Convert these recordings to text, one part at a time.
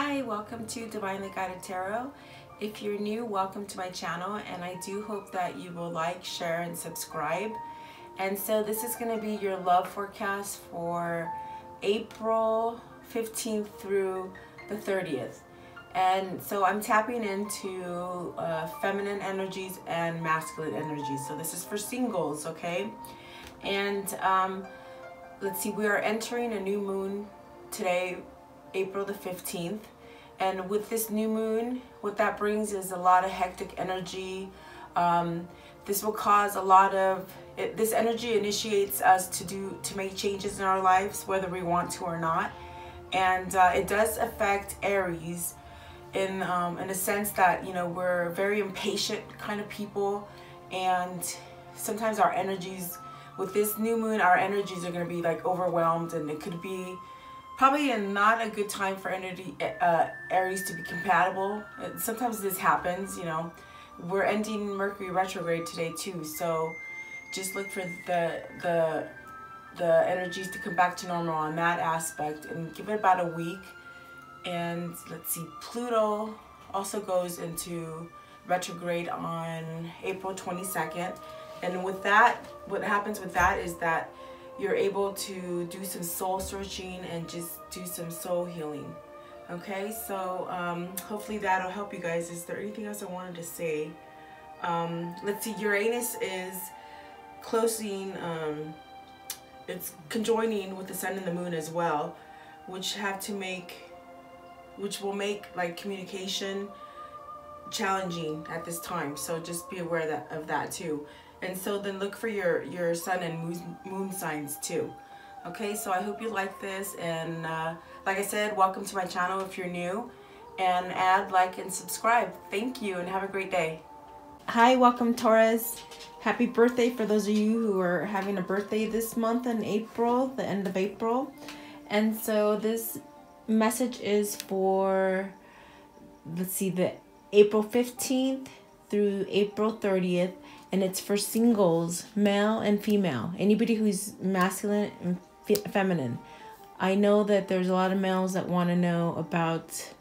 Hi, welcome to Divinely Guided Tarot. If you're new, welcome to my channel, and I do hope that you will like, share, and subscribe. And so this is going to be your love forecast for April 15th through the 30th. And so I'm tapping into feminine energies and masculine energies. So this is for singles, okay? And let's see, we are entering a new moon today, April the 15th. And with this new moon, what that brings is a lot of hectic energy. This will cause a lot of, this energy initiates us to make changes in our lives, whether we want to or not. And it does affect Aries in a sense that, you know, we're very impatient kind of people. And sometimes our energies, with this new moon, our energies are going to be like overwhelmed, and it could be probably not a good time for Aries to be compatible. Sometimes this happens, you know. We're ending Mercury retrograde today too, so just look for the energies to come back to normal on that aspect, and give it about a week. And let's see, Pluto also goes into retrograde on April 22nd. And with that, what happens with that is that you're able to do some soul searching and just do some soul healing. Okay, so hopefully that'll help you guys. Is there anything else I wanted to say? Let's see, Uranus is closing, it's conjoining with the sun and the moon as well, which will make like communication challenging at this time. So just be aware of that too. And so then look for your sun and moon signs too. Okay, so I hope you like this. And like I said, welcome to my channel if you're new. And add, like, and subscribe. Thank you, and have a great day. Hi, welcome Taurus. Happy birthday for those of you who are having a birthday this month in April, the end of April. And so this message is for, let's see, the April 15th through April 30th. And it's for singles, male and female. Anybody who's masculine and feminine. I know that there's a lot of males that want to know about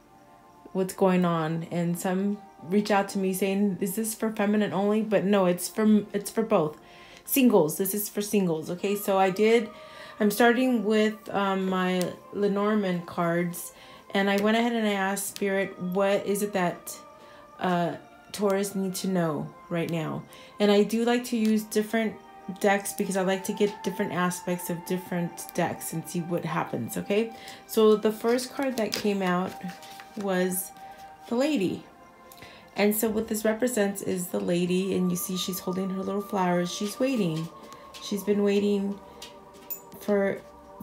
what's going on. And some reach out to me saying, is this for feminine only? But no, it's for both. Singles, this is for singles. Okay, so I'm starting with my Lenormand cards. And I went ahead and I asked Spirit, what is it that Taurus need to know right now? And I do like to use different decks because I like to get different aspects of different decks and see what happens. Okay, so the first card that came out was the Lady. And so what this represents is the Lady, and you see she's holding her little flowers. She's waiting. She's been waiting for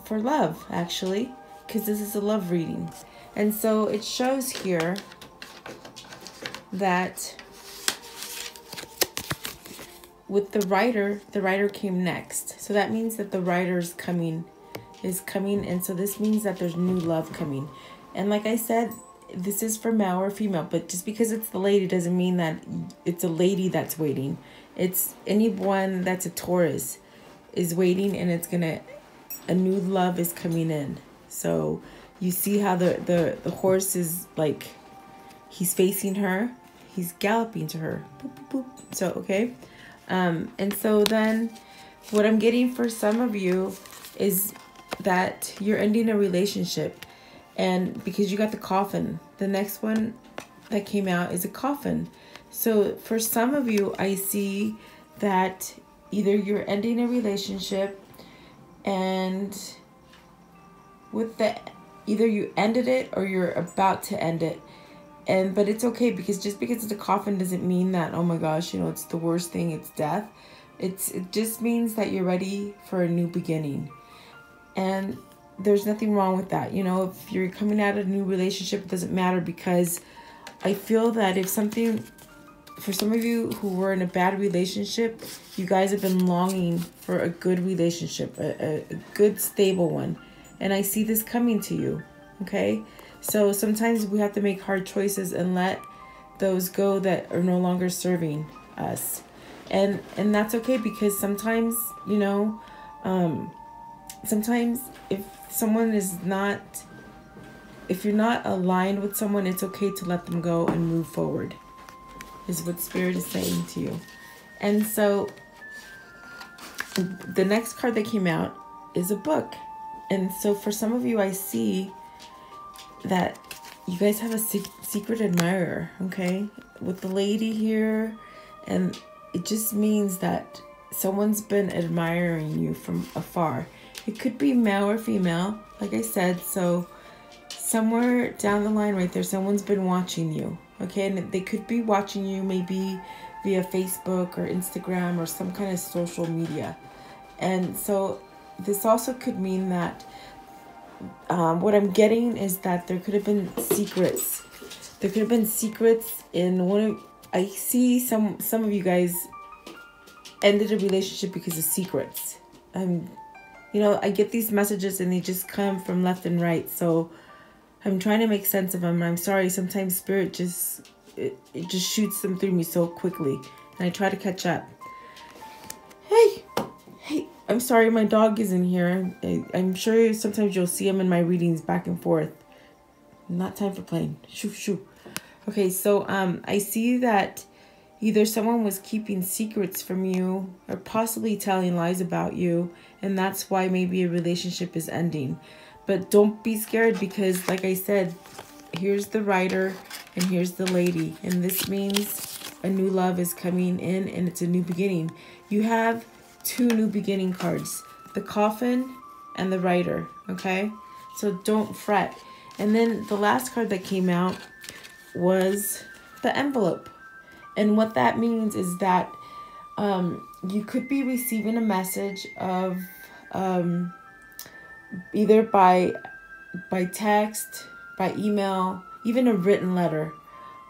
love, actually, because this is a love reading. And so it shows here that with the rider came next. So that means that the rider is coming. And so this means that there's new love coming. And like I said, this is for male or female, but just because it's the Lady doesn't mean that it's a lady that's waiting. It's anyone that's a Taurus is waiting, and a new love is coming in. So you see how the horse is like, he's facing her. He's galloping to her. Boop, boop, boop. So, okay. And so then what I'm getting for some of you is that you're ending a relationship. And because you got the coffin, the next one that came out is a coffin. So for some of you, I see that either you're ending a relationship, and with either you ended it or you're about to end it. But it's okay, because just because it's a coffin doesn't mean that, oh my gosh, you know, it's the worst thing, it's death. It just means that you're ready for a new beginning. And there's nothing wrong with that. You know, if you're coming out of a new relationship, it doesn't matter, because I feel that if something, for some of you who were in a bad relationship, you guys have been longing for a good relationship, a good, stable one. And I see this coming to you, okay? So sometimes we have to make hard choices and let those go that are no longer serving us. And that's okay, because sometimes, you know, sometimes if someone is not if you're not aligned with someone, it's okay to let them go and move forward, is what Spirit is saying to you. And so the next card that came out is a book. And so for some of you, I see that you guys have a secret admirer, okay? With the lady here, and it just means that someone's been admiring you from afar. It could be male or female, like I said. So somewhere down the line right there, someone's been watching you, okay? And they could be watching you maybe via Facebook or Instagram or some kind of social media. And so this also could mean that what I'm getting is that there could have been secrets. There could have been secrets in one of... I see some of you guys ended a relationship because of secrets. You know, I get these messages and they just come from left and right. So I'm trying to make sense of them. And I'm sorry, sometimes Spirit just... It just shoots them through me so quickly. And I try to catch up. Hey, I'm sorry my dog is in here. I'm sure sometimes you'll see him in my readings back and forth. Not time for playing. Shoo, shoo. Okay, so I see that either someone was keeping secrets from you or possibly telling lies about you. And that's why maybe a relationship is ending. But don't be scared because, like I said, here's the writer and here's the lady. And this means a new love is coming in and it's a new beginning. You have 2 new beginning cards, the coffin and the writer, okay? So don't fret. And then the last card that came out was the envelope. And what that means is that you could be receiving a message of either by text, by email, even a written letter.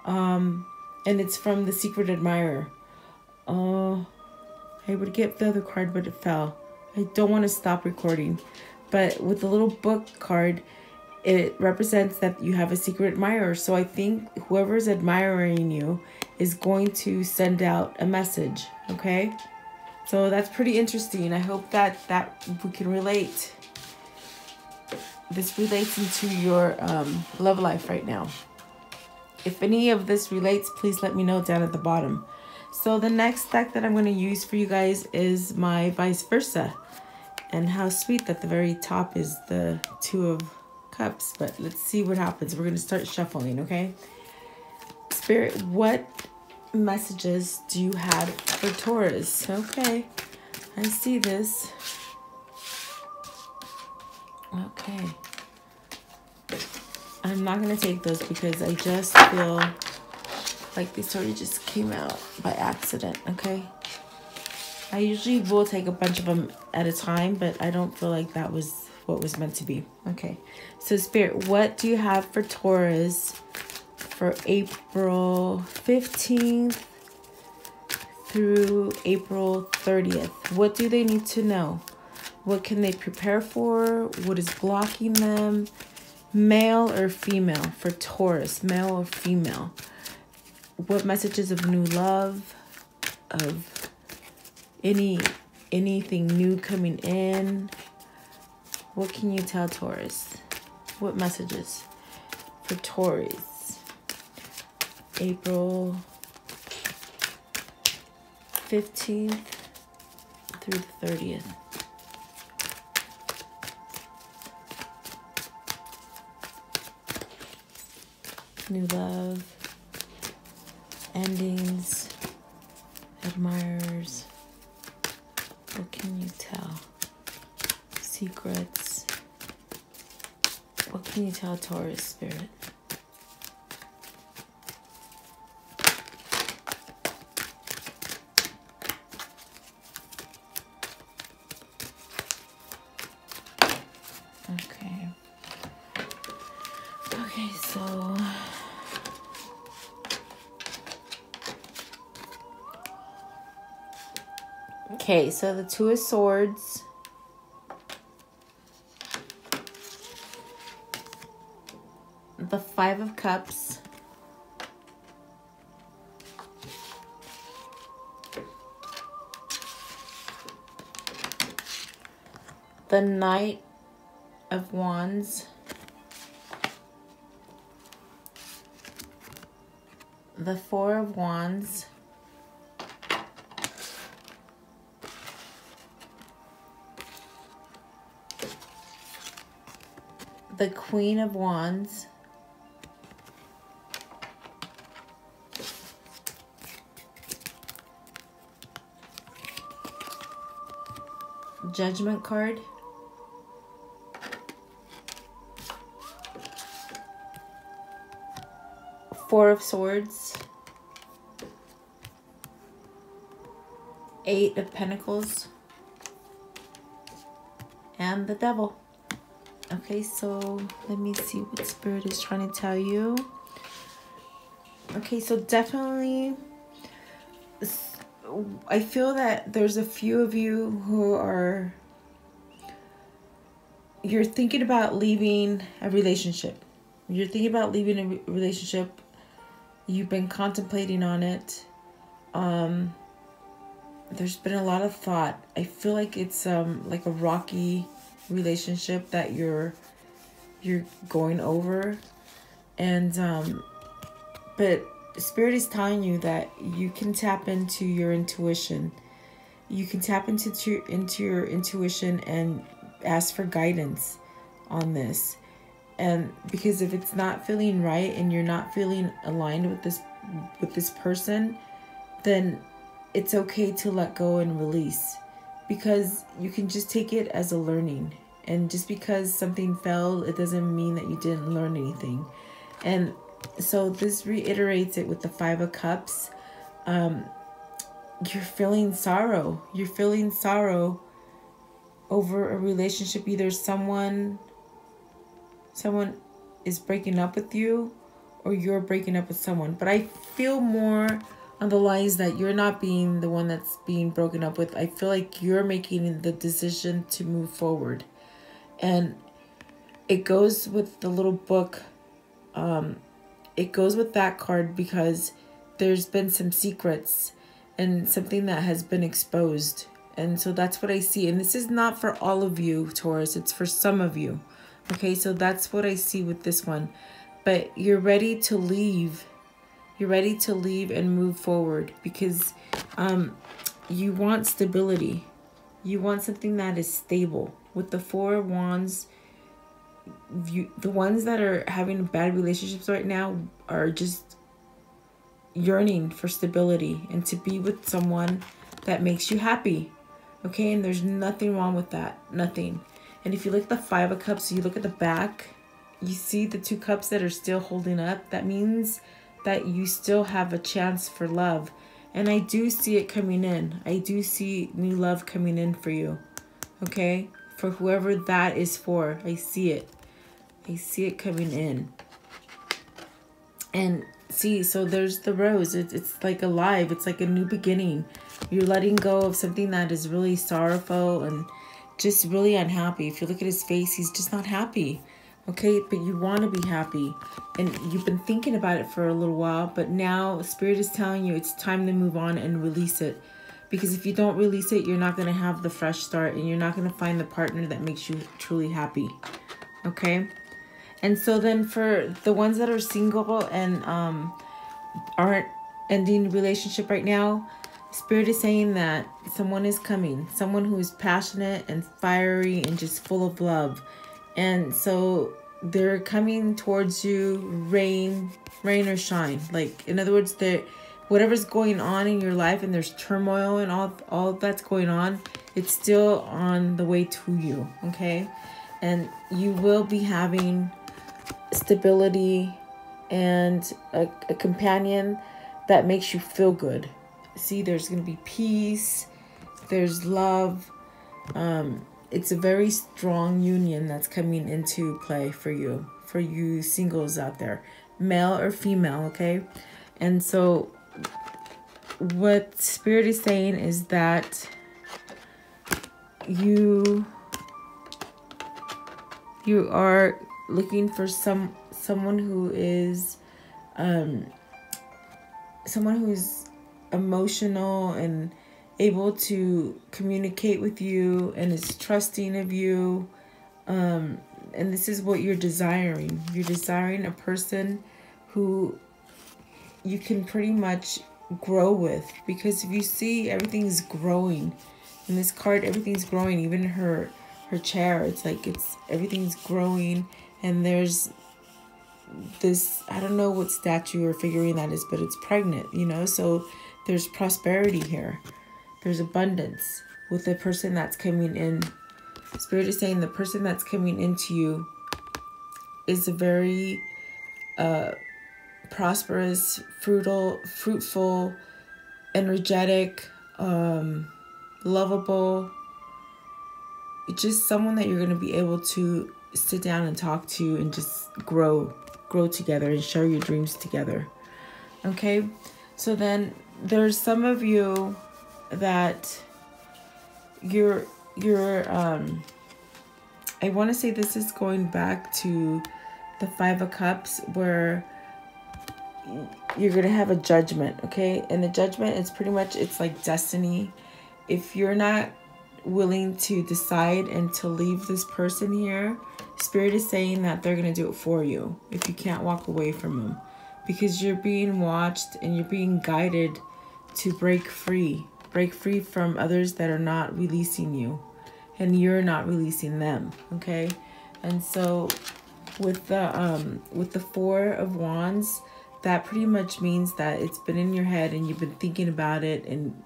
And it's from the secret admirer. I would get the other card, but it fell. I don't want to stop recording. But with the little book card, it represents that you have a secret admirer. So I think whoever's admiring you is going to send out a message, okay? So that's pretty interesting. I hope that we can relate. This relates into your love life right now. If any of this relates, please let me know down at the bottom. So the next deck that I'm going to use for you guys is my vice versa. And how sweet that the very top is the 2 of Cups. But let's see what happens. We're going to start shuffling, okay? Spirit, what messages do you have for Taurus? Okay, I see this. Okay. I'm not going to take those because I just feel like they sort of just came out by accident, okay? I usually will take a bunch of them at a time, but I don't feel like that was what was meant to be. Okay, so Spirit, what do you have for Taurus for April 15th through April 30th? What do they need to know? What can they prepare for? What is blocking them? Male or female for Taurus? Male or female? What messages of new love, of anything new coming in? What can you tell Taurus? What messages for Taurus? April 15th through the 30th. New love, endings, admirers. What can you tell? Secrets. What can you tell Taurus, Spirit? Okay. Okay, so okay, so the 2 of Swords, the 5 of Cups, the Knight of Wands, the Four of Wands, the Queen of Wands, Judgment card, Four of Swords, Eight of Pentacles, and the Devil. Okay, so let me see what Spirit is trying to tell you. Okay, so definitely, I feel that there's a few of you who are, you're thinking about leaving a relationship. You're thinking about leaving a relationship. You've been contemplating on it. There's been a lot of thought. I feel like it's like a rocky relationship that you're going over, and but Spirit is telling you that you can tap into your intuition. You can tap into your intuition and ask for guidance on this. And because if it's not feeling right and you're not feeling aligned with this person, then it's okay to let go and release, because you can just take it as a learning. And just because something fell, it doesn't mean that you didn't learn anything. And so this reiterates it with the Five of Cups. You're feeling sorrow. You're feeling sorrow over a relationship. Either someone is breaking up with you, or you're breaking up with someone. But I feel more on the lines that you're not being the one that's being broken up with. I feel like you're making the decision to move forward. And it goes with the little book. It goes with that card because there's been some secrets and something that has been exposed. And so that's what I see. And this is not for all of you, Taurus. It's for some of you. Okay, so that's what I see with this one. But you're ready to leave. You're ready to leave and move forward, because you want stability. You want something that is stable. With the Four of Wands, the ones that are having bad relationships right now are just yearning for stability and to be with someone that makes you happy. Okay, and there's nothing wrong with that. Nothing. And if you look at the Five of Cups, you look at the back, you see the two cups that are still holding up. That means that you still have a chance for love. And I do see it coming in. I do see new love coming in for you. Okay? For whoever that is for. I see it. I see it coming in. And see, so there's the rose. It's like alive. It's like a new beginning. You're letting go of something that is really sorrowful and just really unhappy. If you look at his face, he's just not happy. Okay, but you want to be happy. And you've been thinking about it for a little while, but now Spirit is telling you it's time to move on and release it. Because if you don't release it, you're not going to have the fresh start, and you're not going to find the partner that makes you truly happy. Okay? And so then for the ones that are single and aren't ending a relationship right now, Spirit is saying that someone is coming. Someone who is passionate and fiery and just full of love. And so they're coming towards you, rain or shine. Like, in other words, whatever's going on in your life, and there's turmoil and all that's going on, it's still on the way to you, okay? And you will be having stability and a companion that makes you feel good. See, there's going to be peace. There's love. It's a very strong union that's coming into play for you singles out there, male or female, okay? And so what Spirit is saying is that you are looking for someone who is someone who's emotional and able to communicate with you and is trusting of you, and this is what you're desiring. You're desiring a person who you can pretty much grow with, because if you see, everything's growing in this card. Everything's growing, even her chair. It's like everything's growing, and there's this, I don't know what statue or figurine that is, but it's pregnant, you know. So there's prosperity here, there's abundance with the person that's coming in. Spirit is saying the person that's coming into you is a very prosperous, fruitful, energetic, lovable. It's just someone that you're going to be able to sit down and talk to and just grow together and share your dreams together. Okay, so then there's some of you that you're I want to say this is going back to the 5 of Cups, where you're going to have a judgment, okay? And the judgment is pretty much, it's like destiny. If you're not willing to decide and to leave this person here, Spirit is saying that they're going to do it for you if you can't walk away from them, because you're being watched and you're being guided to break free from others that are not releasing you, and you're not releasing them, okay? And so with the 4 of Wands, that pretty much means that it's been in your head and you've been thinking about it. And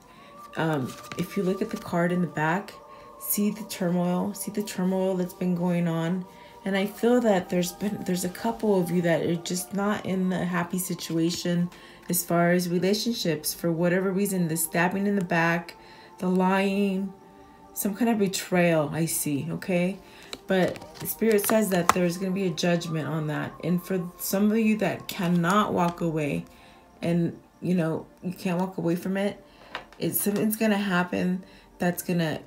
if you look at the card in the back, see the turmoil that's been going on. And I feel that there's a couple of you that are just not in a happy situation as far as relationships, for whatever reason. The stabbing in the back, the lying, some kind of betrayal I see, okay? But Spirit says that there's going to be a judgment on that. And for some of you that cannot walk away, and you know, you can't walk away from it, something's going to happen that's going to,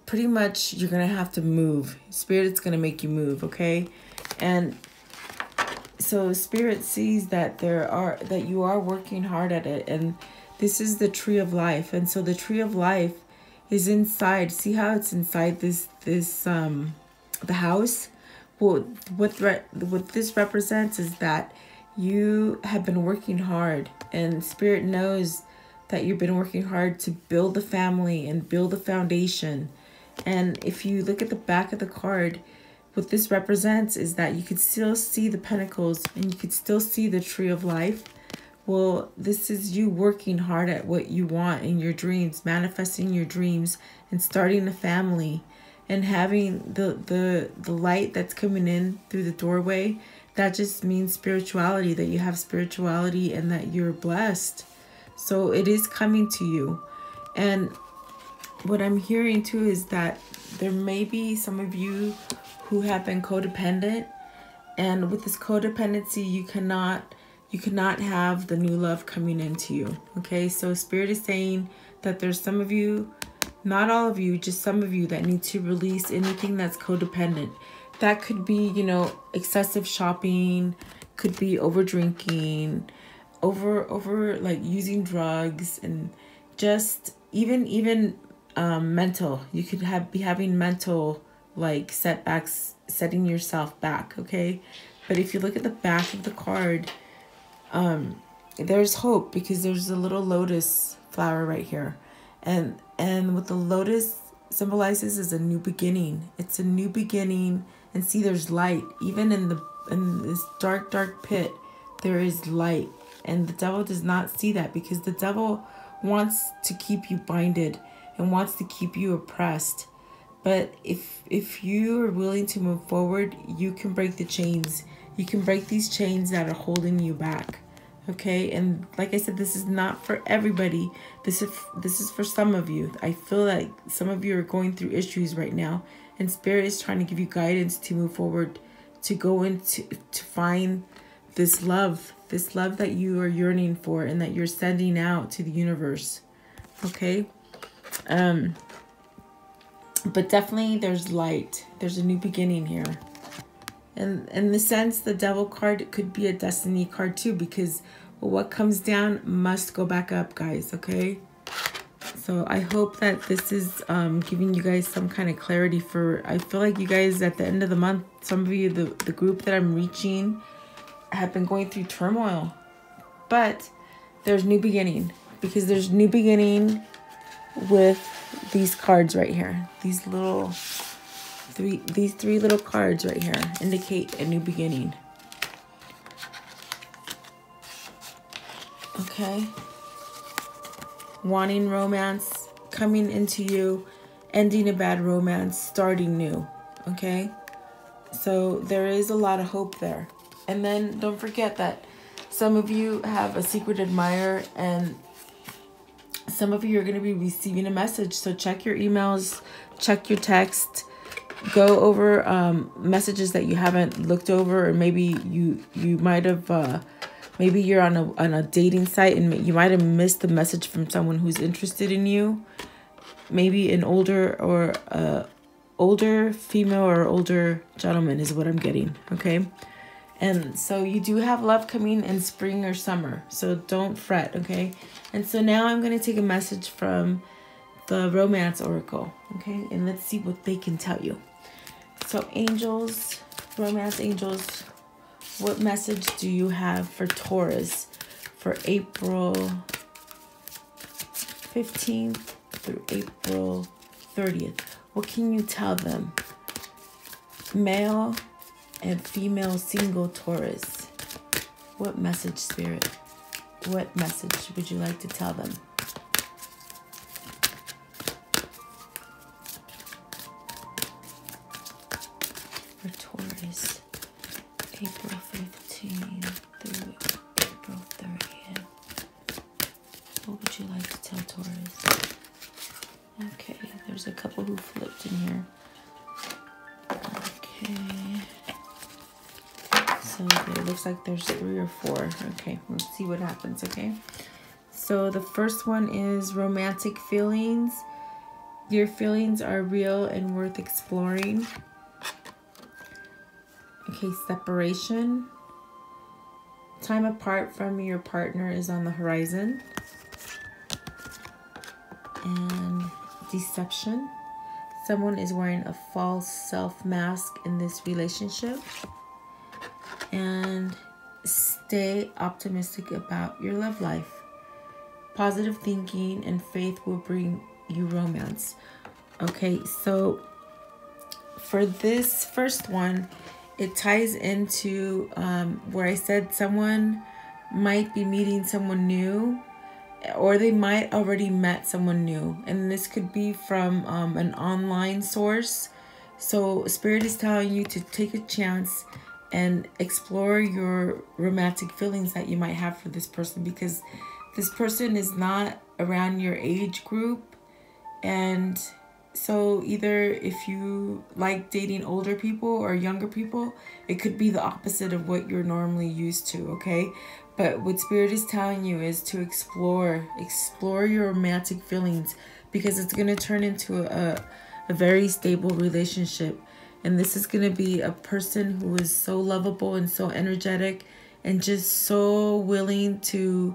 pretty much, you're going to have to move. Spirit's going to make you move, okay? And so Spirit sees that you are working hard at it. And this is the tree of life. And so the tree of life is inside. See how it's inside the house? Well, what this represents is that you have been working hard, and Spirit knows that you've been working hard to build the family and build the foundation. And if you look at the back of the card, what this represents is that you could still see the pentacles and you could still see the tree of life. Well, this is you working hard at what you want in your dreams, manifesting your dreams, and starting a family, and having the light that's coming in through the doorway. That just means spirituality, that you have spirituality and that you're blessed. So it is coming to you. And what I'm hearing too is that there may be some of you who have been codependent, and with this codependency, you cannot have the new love coming into you. Okay, so Spirit is saying that there's some of you, not all of you, just some of you, that need to release anything that's codependent. That could be, you know, excessive shopping, could be over drinking, over like using drugs, and just even mental. You could be having mental like setbacks, setting yourself back, okay? But if you look at the back of the card, there's hope, because there's a little lotus flower right here, and what the lotus symbolizes is a new beginning. It's a new beginning. And see, there's light even in this dark pit. There is light, and the devil does not see that, because the devil wants to keep you binded and wants to keep you oppressed. But if you are willing to move forward, you can break the chains. You can break these chains that are holding you back. Okay, and like I said, this is not for everybody. This is for some of you. I feel like some of you are going through issues right now, and Spirit is trying to give you guidance to move forward, to go into, to find this love that you are yearning for and that you're sending out to the universe. Okay, but definitely there's light. There's a new beginning here. And in the sense, the Devil card could be a destiny card too, because what comes down must go back up, guys, okay? So I hope that this is giving you guys some kind of clarity for, I feel like you guys at the end of the month, some of you, the group that I'm reaching, have been going through turmoil. But there's new beginning, because there's new beginning with these cards right here. These three little cards right here indicate a new beginning. Okay. Wanting romance, coming into you, ending a bad romance, starting new. Okay. So there is a lot of hope there. And then don't forget that some of you have a secret admirer, and some of you are going to be receiving a message. So check your emails, check your text, go over messages that you haven't looked over, or maybe you might have maybe you're on a dating site and you might have missed the message from someone who's interested in you. Maybe an older female or older gentleman is what I'm getting. Okay. And so you do have love coming in spring or summer. So don't fret. Okay. And so now I'm going to take a message from the Romance Oracle. Okay. And let's see what they can tell you. So angels, romance angels, what message do you have for Taurus for April 15th through April 30th? What can you tell them? Male and female single Taurus. What message, Spirit? What message would you like to tell them? For Taurus, April 15th through April 30th. What would you like to tell Taurus? Okay, there's a couple who flipped in here. Okay. So it looks like there's 3 or 4. Okay, let's see what happens, okay? So the first one is romantic feelings. Your feelings are real and worth exploring. Okay, separation. Time apart from your partner is on the horizon. And deception. Someone is wearing a false self mask in this relationship. And stay optimistic about your love life. Positive thinking and faith will bring you romance. Okay, so for this first one, it ties into where I said someone might be meeting someone new, or they might already met someone new. And this could be from an online source. So Spirit is telling you to take a chance and explore your romantic feelings that you might have for this person, because this person is not around your age group. And so either if you like dating older people or younger people, it could be the opposite of what you're normally used to, okay? But what Spirit is telling you is to explore your romantic feelings, because it's going to turn into a very stable relationship. And this is going to be a person who is so lovable and so energetic and just so willing to...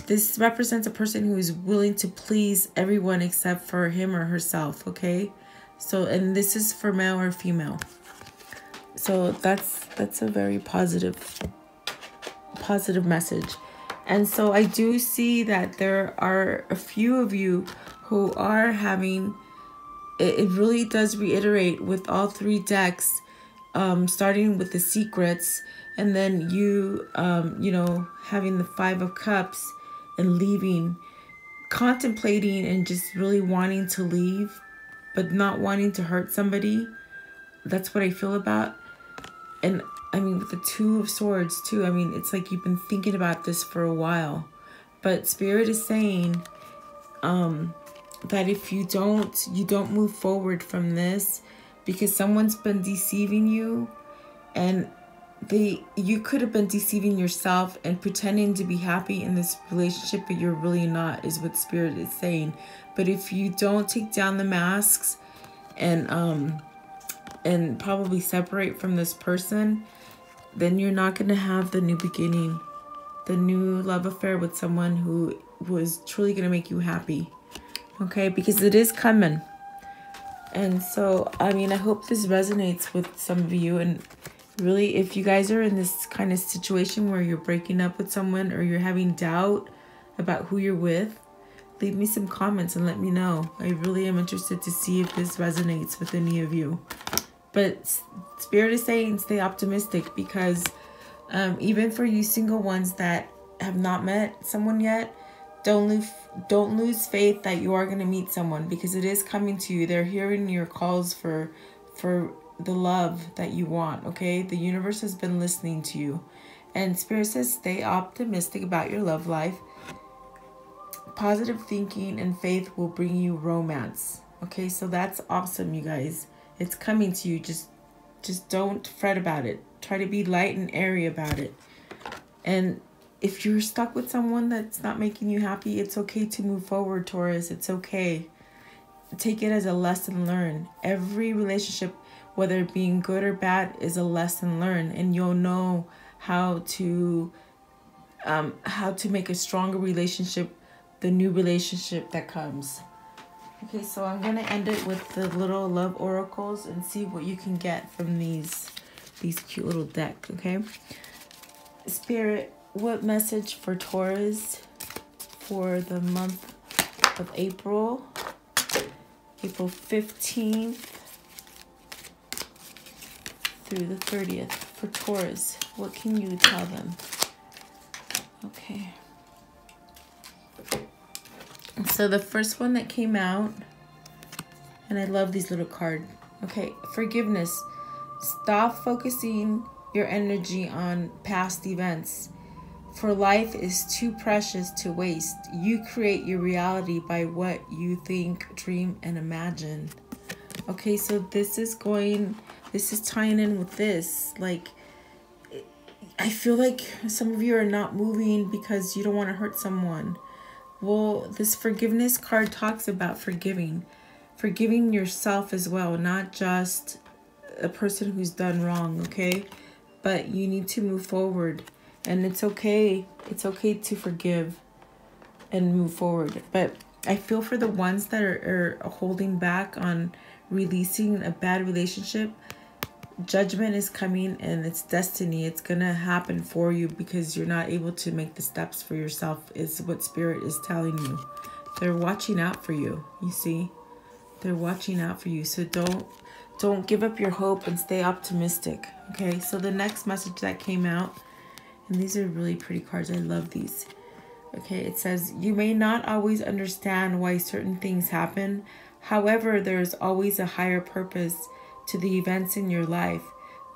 This represents a person who is willing to please everyone except for him or herself, okay? So, and this is for male or female. So that's a very positive message. And so I do see that there are a few of you who are having... It really does reiterate with all 3 decks, starting with the secrets, and then you, you know, having the 5 of Cups and leaving, contemplating and just really wanting to leave, but not wanting to hurt somebody. That's what I feel about. And I mean, with the 2 of Swords too, I mean, it's like you've been thinking about this for a while. But Spirit is saying that if you don't move forward from this, because someone's been deceiving you, and you could have been deceiving yourself and pretending to be happy in this relationship, but you're really not, is what Spirit is saying. But if you don't take down the masks and probably separate from this person, then you're not going to have the new beginning, the new love affair with someone who was truly going to make you happy. Okay, because it is coming. And so, I mean, I hope this resonates with some of you. And Really, if you guys are in this kind of situation where you're breaking up with someone or you're having doubt about who you're with, leave me some comments and let me know. I really am interested to see if this resonates with any of you. But Spirit is saying stay optimistic, because even for you single ones that have not met someone yet, don't lose faith that you are going to meet someone, because it is coming to you. They're hearing your calls for the love that you want, okay? The universe has been listening to you. And Spirit says stay optimistic about your love life. Positive thinking and faith will bring you romance. Okay, so that's awesome, you guys. It's coming to you. Just don't fret about it. Try to be light and airy about it. And if you're stuck with someone that's not making you happy, it's okay to move forward, Taurus. It's okay. Take it as a lesson learned. Every relationship, whether being good or bad, is a lesson learned, and you'll know how to make a stronger relationship, the new relationship that comes. Okay, so I'm gonna end it with the little love oracles and see what you can get from these cute little deck. Okay, Spirit, what message for Taurus for the month of April 15th through the 30th for Taurus? What can you tell them? Okay. So the first one that came out, and I love these little cards. Okay, forgiveness. Stop focusing your energy on past events, for life is too precious to waste. You create your reality by what you think, dream, and imagine. Okay, so this is tying in with this. Like, I feel like some of you are not moving because you don't want to hurt someone. Well, this forgiveness card talks about forgiving yourself as well, not just a person who's done wrong, okay? But you need to move forward, and it's okay. It's okay to forgive and move forward. But I feel for the ones that are holding back on releasing a bad relationship, judgment is coming, and it's destiny. It's gonna happen for you because you're not able to make the steps for yourself, is what Spirit is telling you. They're watching out for you, you see? They're watching out for you. So don't give up your hope and stay optimistic. Okay, so the next message that came out, and these are really pretty cards. I love these. Okay, it says, you may not always understand why certain things happen. However, there's always a higher purpose to the events in your life.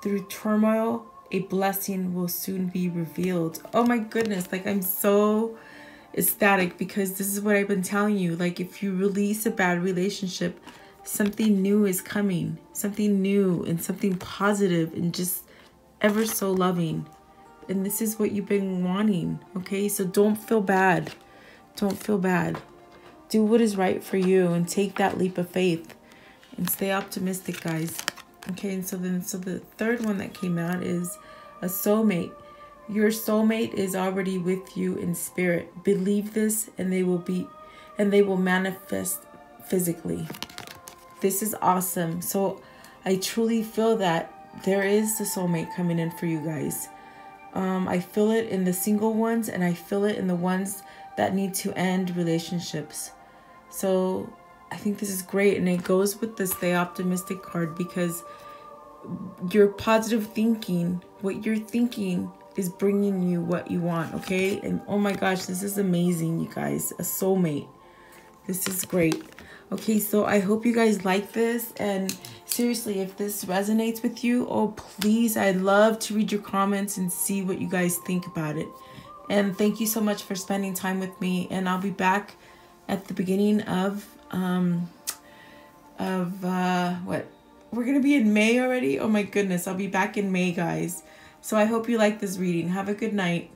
Through turmoil, a blessing will soon be revealed. Oh my goodness, like I'm so ecstatic, because this is what I've been telling you. Like, if you release a bad relationship, something new is coming. Something new and something positive and just ever so loving. And this is what you've been wanting, okay? So don't feel bad. Don't feel bad. Do what is right for you and take that leap of faith. And stay optimistic, guys. Okay, and so the third one that came out is a soulmate. Your soulmate is already with you in spirit. Believe this, and they will manifest physically. This is awesome. So I truly feel that there is the soulmate coming in for you guys. I feel it in the single ones, and I feel it in the ones that need to end relationships. So I think this is great, and it goes with the stay optimistic card, because your positive thinking, what you're thinking, is bringing you what you want, okay? And oh my gosh, this is amazing, you guys. A soulmate. This is great. Okay, so I hope you guys like this, and seriously, if this resonates with you, oh please, I'd love to read your comments and see what you guys think about it. And thank you so much for spending time with me, and I'll be back at the beginning of what? We're gonna be in May already? Oh my goodness, I'll be back in May, guys. So I hope you like this reading. Have a good night.